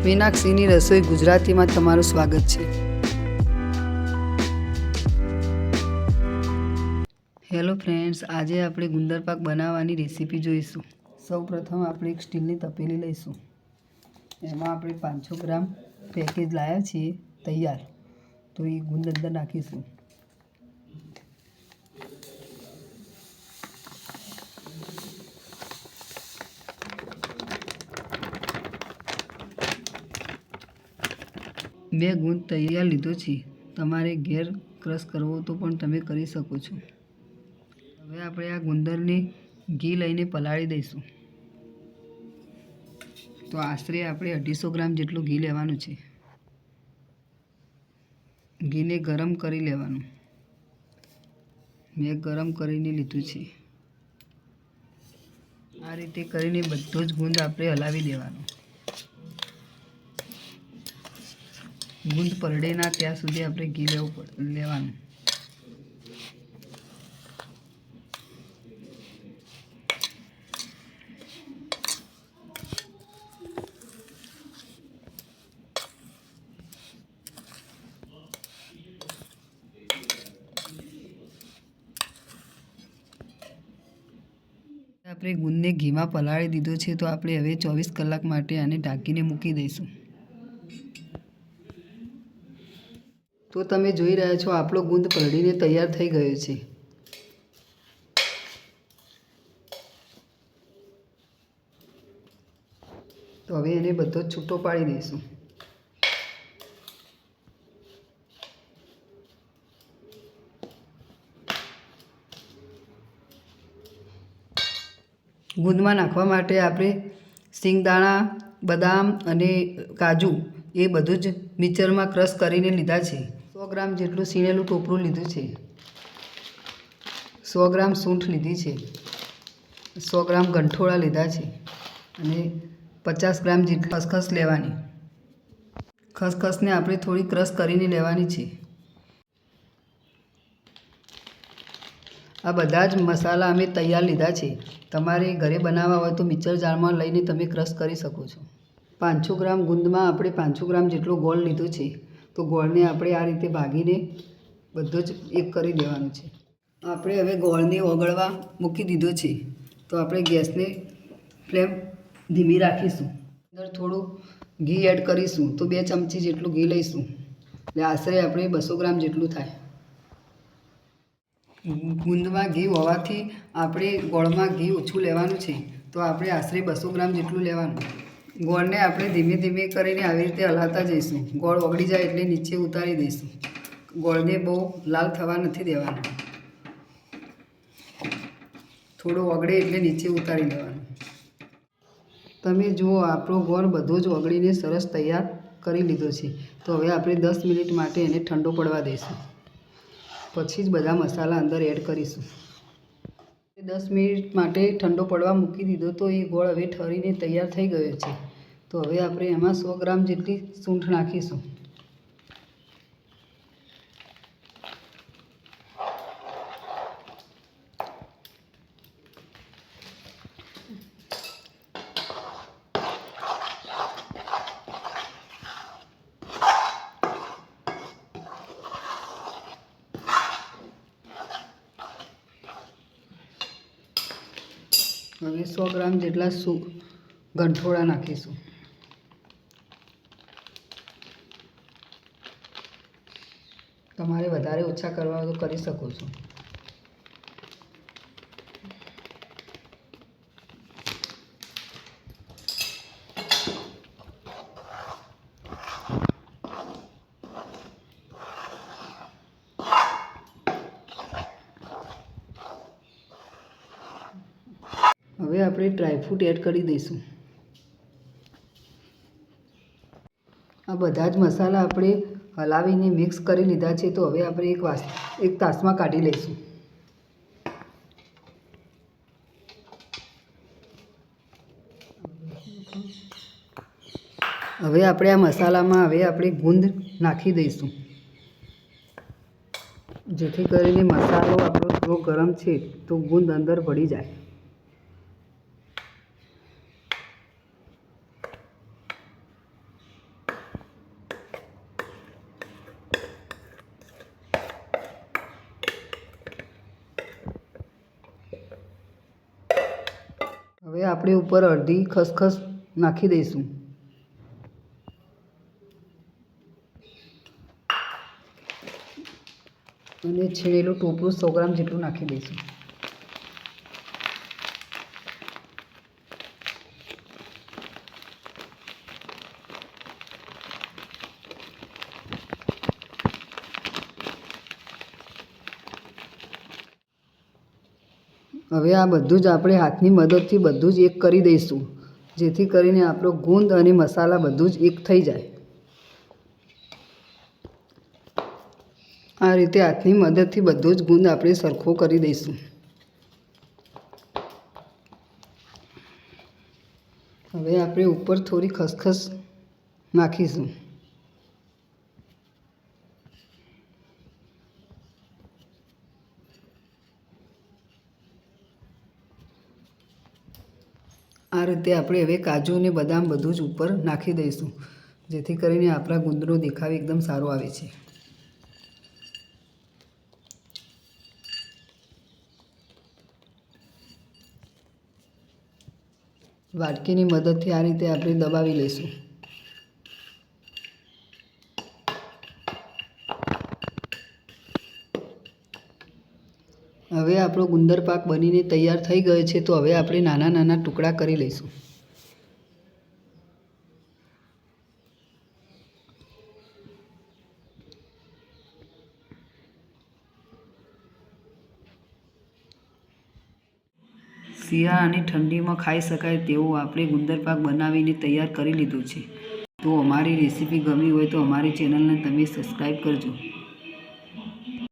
મીનાક્ષીની રસોઈ ગુજરાતીમાં તમારું સ્વાગત છે। હેલો ફ્રેન્ડ્સ, આજે આપણે ગુંદર પાક બનાવવાની રેસીપી જોઈશું। સૌપ્રથમ આપણે એક સ્ટીલની તપેલી લઈશું। એમાં આપણે 500 ગ્રામ પેકેજ લાવ્યા છીએ તૈયાર, તો એ ગુંદ અંદર નાખીશું। મેં ગુંદ તૈયાર લીધો છે, તમારે ઘેર ક્રશ કરવો તો પણ તમે કરી શકો છો। હવે આપણે આ ગુંદરને ઘી લઈને પલાળી દઈશું। તો આશરે આપણે 250 ગ્રામ જેટલું ઘી લેવાનું છે। ઘીને ગરમ કરી લેવાનું। મેં ગરમ કરીને લીધું છે। આ રીતે કરીને બધો જ ગુંદ આપણે હલાવી દેવાનો। ગુંદ પલળે ના ત્યાં સુધી આપણે ઘી લેવાનું। આપણે ગુંદને ઘીમાં પલાળી દીધો છે, તો આપણે હવે 24 કલાક માટે આને ઢાંકીને મૂકી દઈશું। તો તમે જોઈ રહ્યા છો, આપણો ગુંદ પલળીને તૈયાર થઈ ગયો છે। તો હવે એને બધો જ છૂટો પાડી દઈશું। ગુંદમાં નાખવા માટે આપણે સિંગદાણા, બદામ અને કાજુ એ બધું જ મિક્સરમાં ક્રશ કરીને લીધા છે। 100 ગ્રામ જેટલું સીણેલું ટોપરું લીધું છે। 100 ગ્રામ સૂંઠ લીધી છે। 100 ગ્રામ ગંઠોળા લીધા છે અને 50 ગ્રામ જેટલી ખસખસ લેવાની। ખસખસને આપણે થોડી ક્રશ કરીને લેવાની છે। આ બધા જ મસાલા અમે તૈયાર લીધા છે। તમારે ઘરે બનાવવા હોય તો મિક્સર જારમાં લઈને તમે ક્રશ કરી શકો છો। 500 ગ્રામ ગુંદમાં આપણે 500 ગ્રામ જેટલો ગોળ લીધો છે। તો ગોળને આપણે આ રીતે ભાગીને બધો જ એક કરી દેવાનો છે। આપણે હવે ગોળને ઓગળવા મૂકી દીધો છે, તો આપણે ગેસને ફ્લેમ ધીમી રાખીશું। અંદર થોડું ઘી એડ કરીશું, તો 2 ચમચી જેટલું ઘી લઈશું, એટલે આશરે આપણે 200 ગ્રામ જેટલું થાય। ગુંદમાં ઘી હોવાથી આપણે ગોળમાં ઘી ઓછું લેવાનું છે, તો આપણે આશરે 200 ગ્રામ જેટલું લેવાનું। ગોળને આપણે ધીમે ધીમે કરીને આવી રીતે હલાવતા જઈશું। ગોળ ઓગળી જાય એટલે નીચે ઉતારી દઈશું। ગોળને બહુ લાલ થવા નથી દેવાનો, થોડો ઓગળે એટલે નીચે ઉતારી લેવાનું। તમે જુઓ, આપણો ગોળ બધો જ ઓગળીને સરસ તૈયાર કરી લીધો છે। તો હવે આપણે 10 મિનિટ માટે એને ઠંડો પડવા દઈશું, પછી જ બધા મસાલા અંદર એડ કરીશું। 10 મિનિટ માટે ઠંડો પડવા મૂકી દીધો, તો એ ગોળ હવે ઠરીને તૈયાર થઈ ગયો છે। તો હવે આપણે એમાં 100 ગ્રામ જેટલી સૂંઠ નાખીશું। હવે 100 ગ્રામ જેટલા ગંઠોળા નાખીશું। તમારે વધારે ઓછા કરવા હોય તો કરી શકો છો। હવે આપણે ડ્રાયફ્રૂટ એડ કરી દઈશું। આ બધા જ મસાલા આપણે હલાવીને મિક્સ કરી લીધા છે, તો હવે આપણે એક તાસમાં કાઢી લઈશું। હવે આપણે આ મસાલામાં આપણે ગુંદ નાખી દઈશું, જેથી કરીને મસાલો આપણો થોડો ગરમ છે તો ગુંદ અંદર ભળી જાય। આપણે ઉપર અડધી ખસખસ નાખી દઈશું. અને છીણેલું ટોપરું 100 ગ્રામ જેટલું નાખી દઈશું. હવે આ બધું જ આપણે હાથની મદદથી બધું જ એક કરી દઈશું, જેથી કરીને આપણો ગુંદ અને મસાલા બધું જ એક થઈ જાય. આ રીતે હાથની મદદથી બધો જ ગુંદ આપણે સરખો કરી દઈશું. હવે આપણે ઉપર થોડી ખસખસ નાખીશું. આ રીતે આપણે હવે કાજુ અને બદામ બધું જ ઉપર નાખી દઈશું, જેથી કરીને આપણા ગુંદનો દેખાવ એકદમ સારો આવે છે. વાટકીની મદદથી આ રીતે આપણે દબાવી લઈશું. હવે આપણો ગુંદર પાક બનીને તૈયાર થઈ ગયો છે, તો હવે આપણે નાના નાના ટુકડા કરી લઈશું. શિયાળા અને ઠંડીમાં ખાઈ શકાય તેવું આપણે ગુંદર પાક બનાવીને તૈયાર કરી લીધું છે. તો અમારી રેસીપી ગમી હોય તો અમારી ચેનલને તમે સબસ્ક્રાઈબ કરજો.